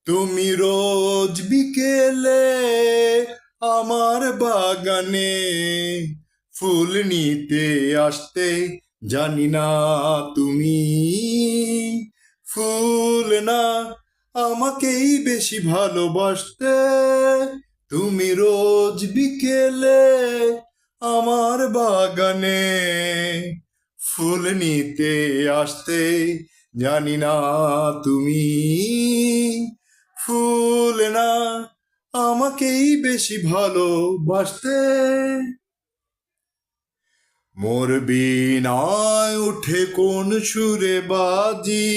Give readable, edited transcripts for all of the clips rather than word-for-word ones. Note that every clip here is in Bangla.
তুমি রোজ বিকেলে আমার বাগানে ফুল নিতে আসতে, জানি না তুমি ফুল না আমাকেই বেশি ভালোবাসতে। তুমি রোজ বিকেলে আমার বাগানে ফুল নিতে আসতে, জানি না তুমি ফুল না আমাকেই বেশি ভালোবাসতে। মোর বীণায় উঠে কোন সুরে বাজি,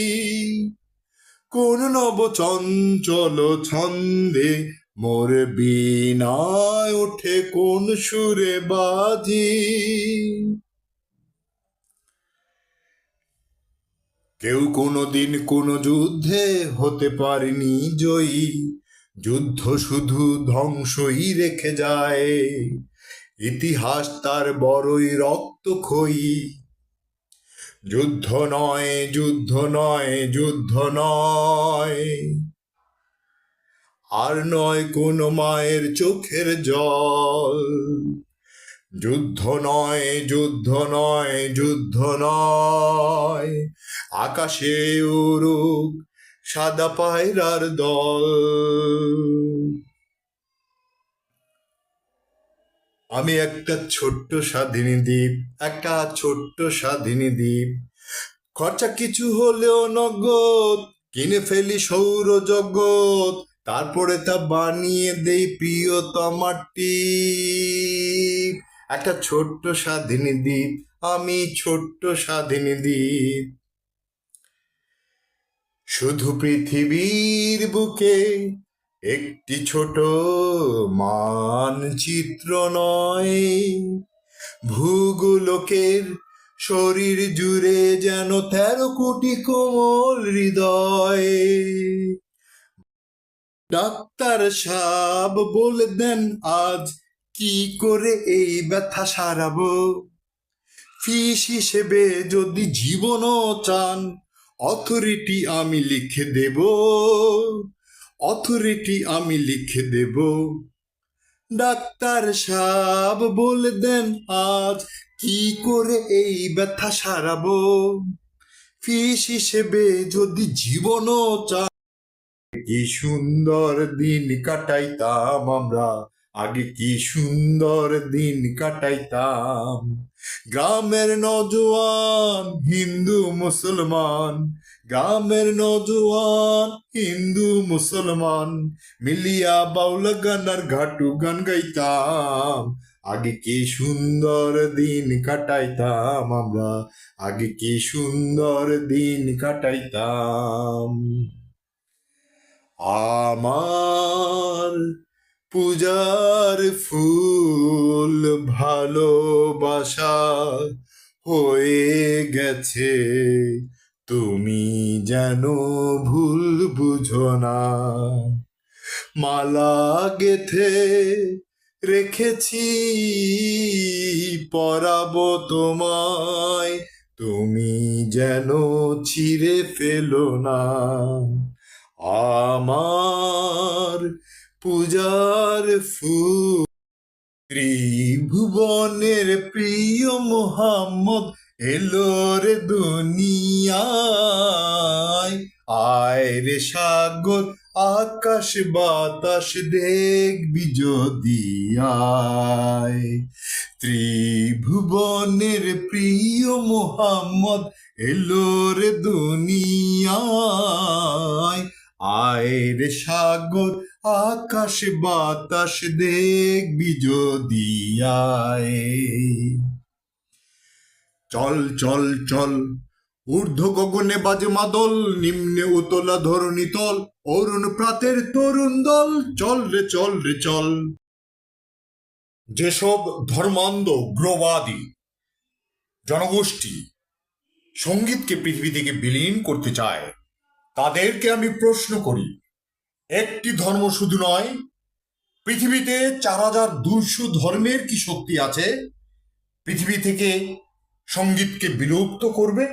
কোন নব চঞ্চল ছন্দে। মোর বীণায় উঠে কোন সুরে বাজি। কেউ কোনোদিন কোনো যুদ্ধে হতে পারেনি জয়ী, যুদ্ধ শুধু ধ্বংসই রেখে যায়। ইতিহাস তার বড়ই রক্তক্ষয়ী। যুদ্ধ নয়, যুদ্ধ নয়, যুদ্ধ নয়, আর নয় কোনো মায়ের চোখের জল। যুদ্ধ নয়, যুদ্ধ নয়, যুদ্ধ নয়, আকাশে উড়ুক সাদা পায়রার দল। আমি একটা ছোট্ট স্বাধীনী দ্বীপ, একটা ছোট্ট স্বাধীনী দ্বীপ। খরচা কিছু হলেও নগদ, কিনে ফেলি সৌরজগৎ। তারপরে তা বানিয়ে দেই প্রিয়তমার টিপ। একটা ছোট্ট স্বাধীনী দ্বীপ, আমি ছোট্ট স্বাধীনী দ্বীপ। শুধু পৃথিবীর বুকে একটি ছোট মানচিত্র নয়, ভূগোলকের শরীর জুড়ে যেন 13 কোটি কোমল হৃদয়। ডাক্তার সাহেব বলে দেন আজ কি করে এই ব্যথা সারাবো। ফিস হিসেবে যদি জীবনও চান, অথরিটি আমি লিখে দেব, অথরিটি আমি লিখে দেব। ডাক্তার সাহেব বলে দেন আজ কি করে এই ব্যথা সারাবো। ফিস হিসেবে যদি জীবনও চান। কি সুন্দর দিন কাটাইতাম আমরা, আগে কি সুন্দর দিন কাটাইতাম। গ্রামের নজওয়ান হিন্দু মুসলমান, গ্রামের নজওয়ান হিন্দু মুসলমান, মিলিয়া বাউল গান আর ঘাটু গান গাইতাম। আগে কি সুন্দর দিন কাটাইতাম আমরা, আগে কি সুন্দর দিন কাটাইতাম। আমার পূজার ফুল ভালোবাসা হয়ে গেছে, তুমি যেন ভুল বুঝো না। মালা গেথে রেখেছি পরাবো তোমায়, তুমি যেন ছিঁড়ে ফেলো না। আমার পূজার ফুল ত্রিভুবনের প্রিয় মোহাম্মদ এলো রে দুনিয়ায়। আয় রে সাগর আকাশ বাতাস দেখবি যদি আয়। ত্রিভুবনের প্রিয় মোহাম্মদ এলো রে দুনিয়ায়। আয় রে সাগর আকাশ বাতাস দেখবি যদি আয়। চল চল চল ঊর্ধ্ব গগনে বাজে মাদল, নিম্নে উতলা ধরণী তল, অরুণ প্রাতের তরুণ দল। চল রে চল রে চল। যেসব ধর্মান্ধ উগ্রবাদী জনগোষ্ঠী সঙ্গীতকে পৃথিবী থেকে বিলীন করতে চায়, তাদেরকে আমি প্রশ্ন করি, একটি ধর্ম শুধু নয়, পৃথিবীতে 4200 ধর্মের কি শক্তি আছে পৃথিবী থেকে সঙ্গীতকে বিলুপ্ত করবে?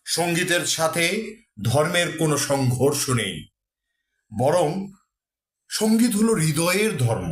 সঙ্গীতের সাথে ধর্মের কোনো সংঘর্ষ নেই, বরং সঙ্গীত হলো হৃদয়ের ধর্ম।